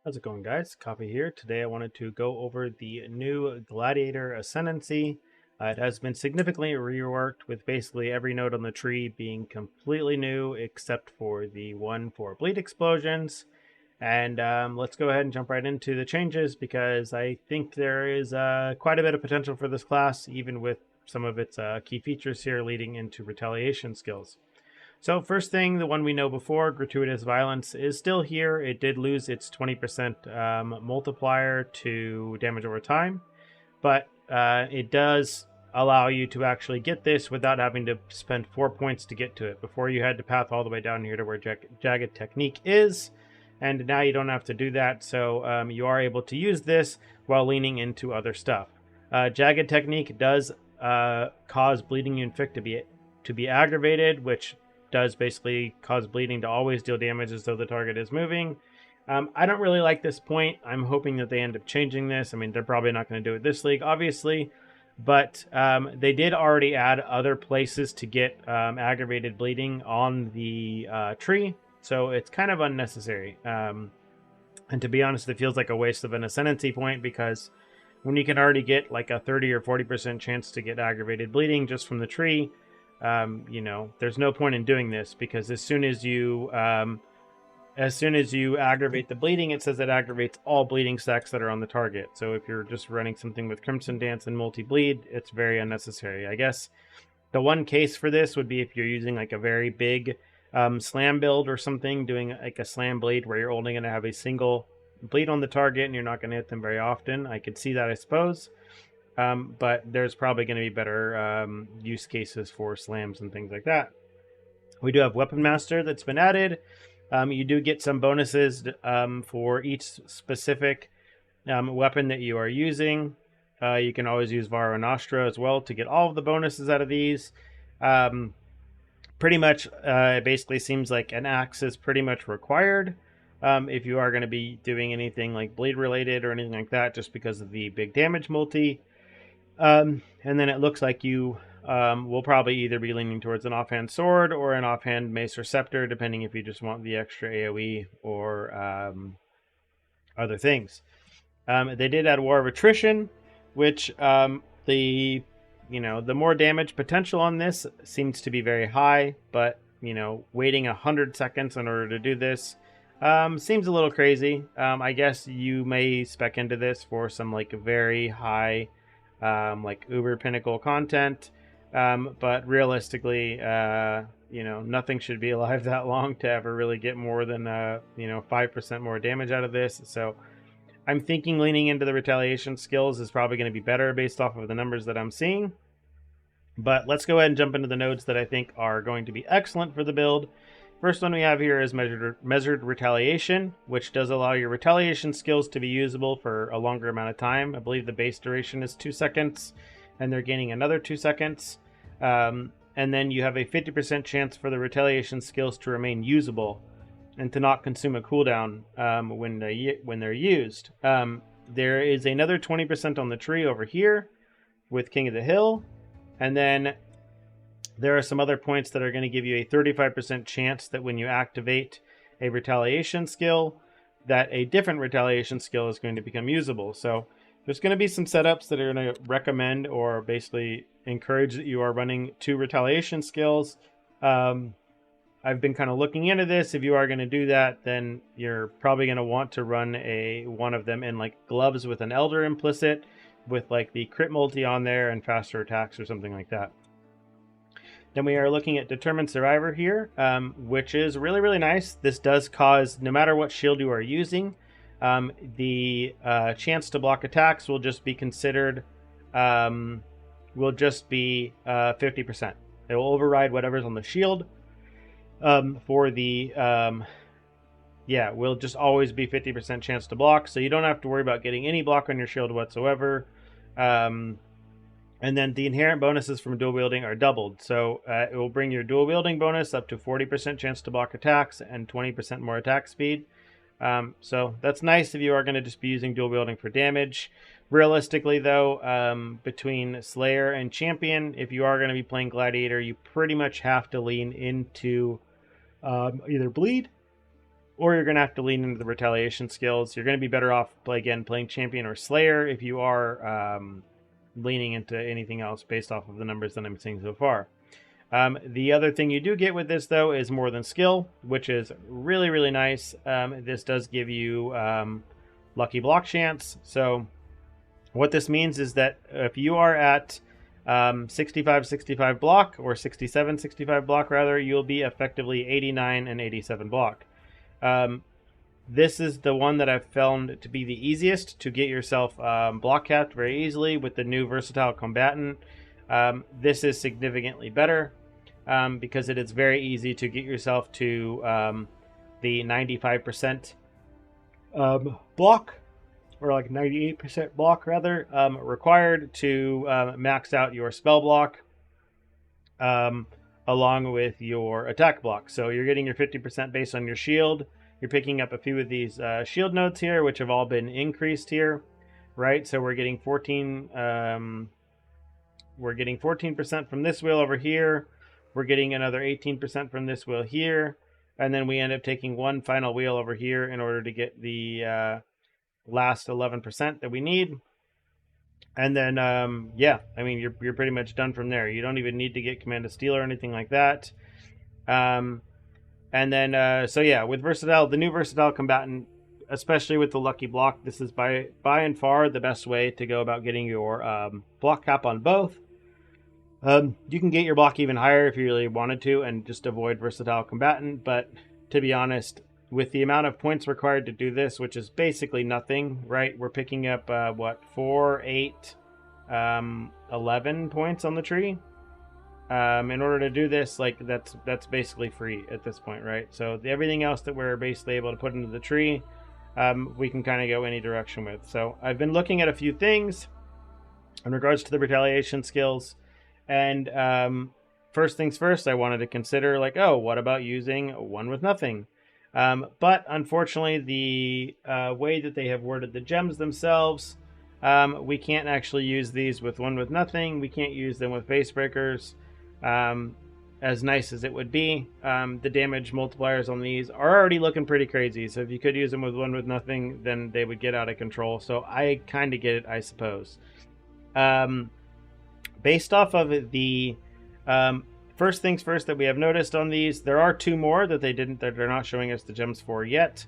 How's it going, guys? Coffee here. Today I wanted to go over the new Gladiator Ascendancy. It has been significantly reworked with basically every node on the tree being completely new except for the one for bleed explosions. And let's go ahead and jump right into the changes because I think there is quite a bit of potential for this class, even with some of its key features here leading into retaliation skills. So first thing, the one we know before, gratuitous violence, is still here. It did lose its 20% multiplier to damage over time, but it does allow you to actually get this without having to spend 4 points to get to it. Before you had to path all the way down here to where Jagged Technique is, and now you don't have to do that, so you are able to use this while leaning into other stuff. Jagged Technique does cause Bleeding You Inflict to be aggravated, which does basically cause bleeding to always deal damage as though the target is moving. I don't really like this point. I'm hoping that they end up changing this. I mean, they're probably not going to do it this league, obviously, but they did already add other places to get aggravated bleeding on the tree, so it's kind of unnecessary. And to be honest, it feels like a waste of an ascendancy point because when you can already get like a 30 or 40% chance to get aggravated bleeding just from the tree, you know, there's no point in doing this because as soon as you aggravate the bleeding, it says it aggravates all bleeding stacks that are on the target. So if you're just running something with Crimson Dance and multi-bleed, it's very unnecessary. I guess the one case for this would be if you're using like a very big slam build or something, doing like a slam bleed where you're only going to have a single bleed on the target and you're not going to hit them very often. I could see that, I suppose. But there's probably going to be better use cases for slams and things like that. We do have Weapon Master that's been added. You do get some bonuses for each specific weapon that you are using. You can always use Vara Nostra as well to get all of the bonuses out of these. Pretty much, it basically seems like an axe is pretty much required if you are going to be doing anything like bleed related or anything like that, just because of the big damage multi. And then it looks like you will probably either be leaning towards an offhand sword or an offhand mace or scepter, depending if you just want the extra AoE or other things. They did add War of Attrition, which the more damage potential on this seems to be very high, but waiting 100 seconds in order to do this seems a little crazy. I guess you may spec into this for some like very high like uber pinnacle content, but realistically nothing should be alive that long to ever really get more than 5% more damage out of this. So I'm thinking leaning into the retaliation skills is probably going to be better based off of the numbers that I'm seeing. But let's go ahead and jump into the nodes that I think are going to be excellent for the build. First one we have here is measured retaliation, which does allow your retaliation skills to be usable for a longer amount of time. I believe the base duration is 2 seconds, and they're gaining another 2 seconds. And then you have a 50% chance for the retaliation skills to remain usable and to not consume a cooldown when they're used. There is another 20% on the tree over here with King of the Hill, and then there are some other points that are going to give you a 35% chance that when you activate a retaliation skill, that a different retaliation skill is going to become usable. So there's going to be some setups that are going to recommend or basically encourage that you are running 2 retaliation skills. I've been kind of looking into this. If you are going to do that, then you're probably going to want to run one of them in like gloves with an Elder implicit with like the crit multi on there and faster attacks or something like that. Then we are looking at Determined Survivor here, which is really, really nice. This does cause, no matter what shield you are using, the chance to block attacks will just be considered, will just be 50%. It will override whatever's on the shield. Will just always be 50% chance to block, so you don't have to worry about getting any block on your shield whatsoever. And then the inherent bonuses from dual wielding are doubled. So it will bring your dual wielding bonus up to 40% chance to block attacks and 20% more attack speed. So that's nice if you are going to just be using dual wielding for damage. Realistically, though, between Slayer and Champion, if you are going to be playing Gladiator, you pretty much have to lean into either bleed or you're going to have to lean into the retaliation skills. You're going to be better off, playing champion or slayer if you are leaning into anything else based off of the numbers that I'm seeing so far. The other thing you do get with this, though, is more than skill, which is really, really nice. This does give you lucky block chance. So what this means is that if you are at 65 block, or 67 block rather, you'll be effectively 89 and 87 block. This is the one that I've found to be the easiest to get yourself block capped very easily with the new versatile combatant. This is significantly better because it is very easy to get yourself to the 95% block, or like 98% block rather, required to max out your spell block along with your attack block. So you're getting your 50% based on your shield. You're picking up a few of these shield nodes here, which have all been increased here, right? So we're getting 14% from this wheel over here. We're getting another 18% from this wheel here, and then we end up taking one final wheel over here in order to get the last 11% that we need. And then yeah, I mean, you're pretty much done from there. You don't even need to get Command of Steel or anything like that. And then so yeah, with versatile, the new versatile combatant, especially with the lucky block, this is by and far the best way to go about getting your block cap on both. You can get your block even higher if you really wanted to and just avoid versatile combatant, but to be honest, with the amount of points required to do this, which is basically nothing, right? We're picking up, what, 4, 8, 11 points on the tree. In order to do this, like, that's basically free at this point, right? So everything else that we're basically able to put into the tree, we can kind of go any direction with. So I've been looking at a few things in regards to the retaliation skills. And first things first, I wanted to consider, like, oh, what about using one with nothing? But unfortunately, the way that they have worded the gems themselves, we can't actually use these with one with nothing. We can't use them with face breakers. As nice as it would be, the damage multipliers on these are already looking pretty crazy. So if you could use them with one with nothing, then they would get out of control. So I kind of get it, I suppose. Based off of the first things first that we have noticed on these, there are two more that they're not showing us the gems for yet.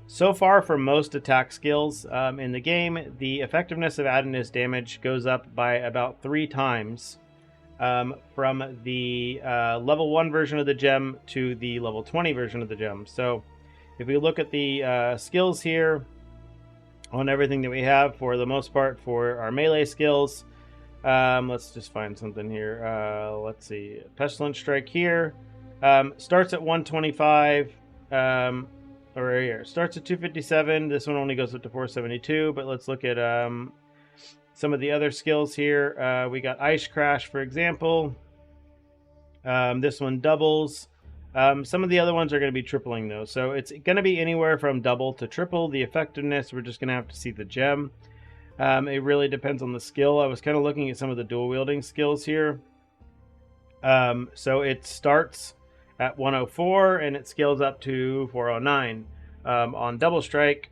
So far, for most attack skills in the game, the effectiveness of Adonis damage goes up by about 3 times from the level 1 version of the gem to the level 20 version of the gem. So if we look at the skills here on everything that we have, for the most part for our melee skills, let's just find something here. Let's see, Pestilence Strike here starts at 125, or here starts at 257. This one only goes up to 472, but let's look at some of the other skills here. We got Ice Crash, for example. This one doubles. Some of the other ones are going to be tripling though, so it's going to be anywhere from double to triple the effectiveness. We're just going to have to see the gem. It really depends on the skill. I was kind of looking at some of the dual wielding skills here. So it starts at 104 and it scales up to 409. On double strike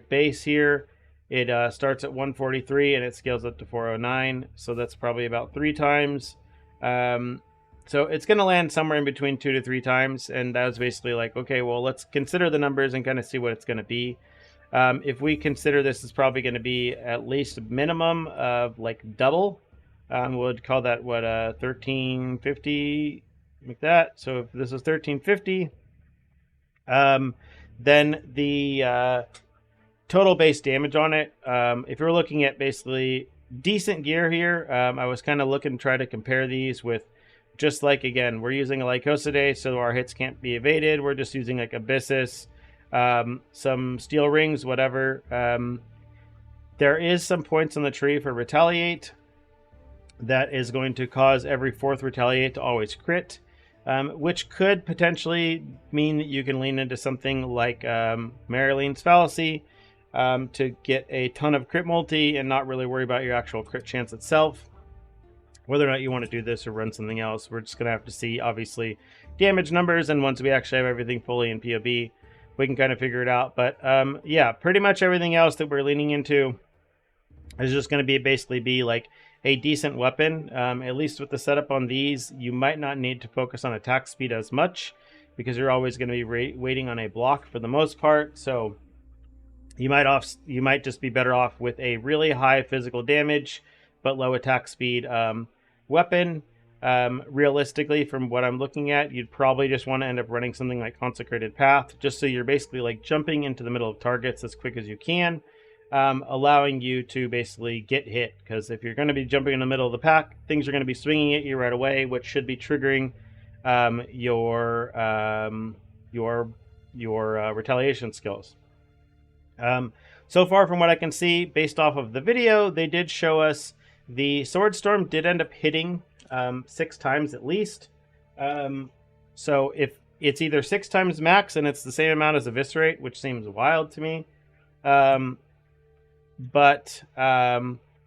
base here, it starts at 143 and it scales up to 409. So that's probably about 3 times. So it's going to land somewhere in between 2 to 3 times. And that was basically like, okay, well, let's consider the numbers and kind of see what it's going to be. If we consider this is probably going to be at least a minimum of like double, we'll call that what, 1350, like that. So if this is 1350, then the total base damage on it, if you're looking at basically decent gear here, I was kind of looking to try to compare these with, just like, again, we're using a Lycosidase, so our hits can't be evaded. We're just using like Abyssus, some steel rings, whatever. There is some points on the tree for Retaliate that is going to cause every 4th Retaliate to always crit, which could potentially mean that you can lean into something like Maralene's Fallacy to get a ton of crit multi and not really worry about your actual crit chance itself. Whether or not you want to do this or run something else, we're just going to have to see, obviously, damage numbers, and once we actually have everything fully in PoE, we can kind of figure it out. But yeah, pretty much everything else that we're leaning into is just going to be basically be like a decent weapon. At least with the setup on these, you might not need to focus on attack speed as much because you're always going to be waiting on a block for the most part. So you might just be better off with a really high physical damage but low attack speed weapon. Realistically, from what I'm looking at, you'd probably just want to end up running something like Consecrated Path, just so you're basically like jumping into the middle of targets as quick as you can, allowing you to basically get hit. Because if you're going to be jumping in the middle of the pack, things are going to be swinging at you right away, which should be triggering your retaliation skills. So far, from what I can see, based off of the video, they did show us the Sword Storm did end up hitting 6 times at least. So if it's either 6 times max and it's the same amount as Eviscerate, which seems wild to me,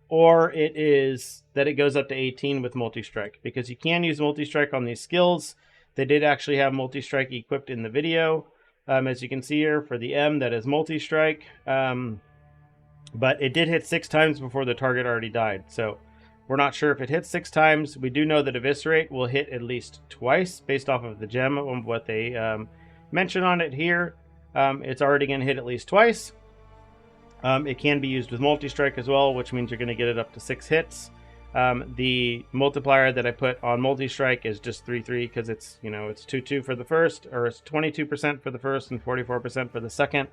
or it is that it goes up to 18 with Multistrike, because you can use Multistrike on these skills. They did actually have Multistrike equipped in the video. As you can see here, for the M, that is Multistrike. But it did hit 6 times before the target already died. So we're not sure if it hits 6 times. We do know that Eviscerate will hit at least twice based off of the gem of what they mention on it here. It's already going to hit at least twice. It can be used with Multistrike as well, which means you're going to get it up to 6 hits. The multiplier that I put on Multistrike is just 3-3 because it's, you know, it's 2-2 for the first, or it's 22% for the first and 44% for the second.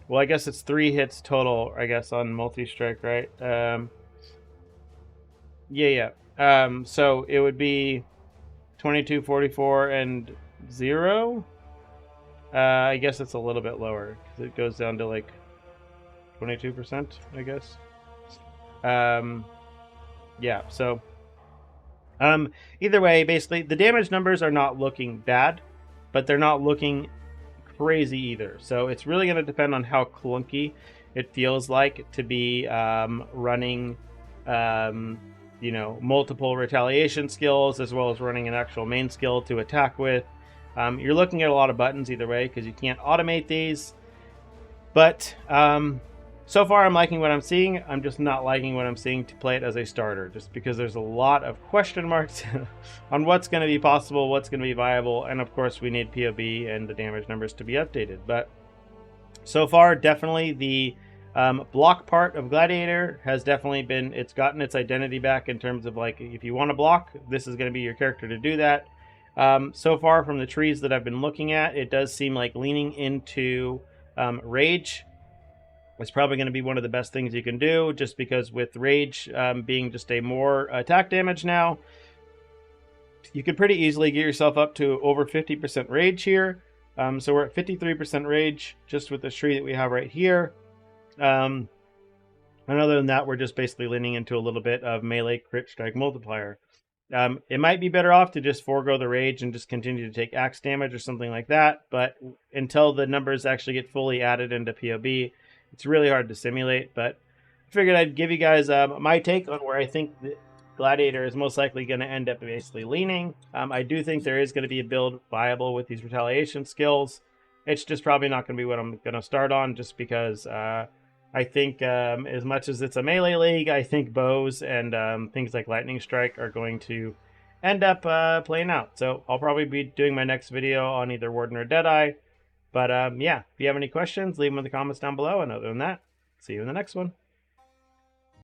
Well, I guess it's 3 hits total, I guess, on Multistrike, right? So it would be 22, 44, and 0. I guess it's a little bit lower because it goes down to like 22%, I guess. Yeah, so either way, basically the damage numbers are not looking bad, but they're not looking crazy either. So it's really going to depend on how clunky it feels like to be running you know, multiple retaliation skills as well as running an actual main skill to attack with. You're looking at a lot of buttons either way because you can't automate these, but so far I'm liking what I'm seeing. I'm just not liking what I'm seeing to play it as a starter, just because there's a lot of question marks on what's going to be possible, what's going to be viable, and of course we need PoE and the damage numbers to be updated. But so far, definitely the block part of Gladiator has definitely been, it's gotten its identity back in terms of like, if you want to block, this is going to be your character to do that. So far from the trees that I've been looking at, it does seem like leaning into Rage is probably going to be one of the best things you can do, just because with Rage being just a more attack damage now, you could pretty easily get yourself up to over 50% Rage here. So we're at 53% Rage just with this tree that we have right here. And other than that, we're just basically leaning into a little bit of melee crit strike multiplier. It might be better off to just forego the Rage and just continue to take axe damage or something like that, but until the numbers actually get fully added into PoE, it's really hard to simulate. But I figured I'd give you guys my take on where I think the Gladiator is most likely going to end up basically leaning. I do think there is going to be a build viable with these retaliation skills. It's just probably not going to be what I'm going to start on, just because I think as much as it's a melee league, I think bows and things like Lightning Strike are going to end up playing out. So I'll probably be doing my next video on either Warden or Deadeye. But yeah, if you have any questions, leave them in the comments down below. And other than that, see you in the next one.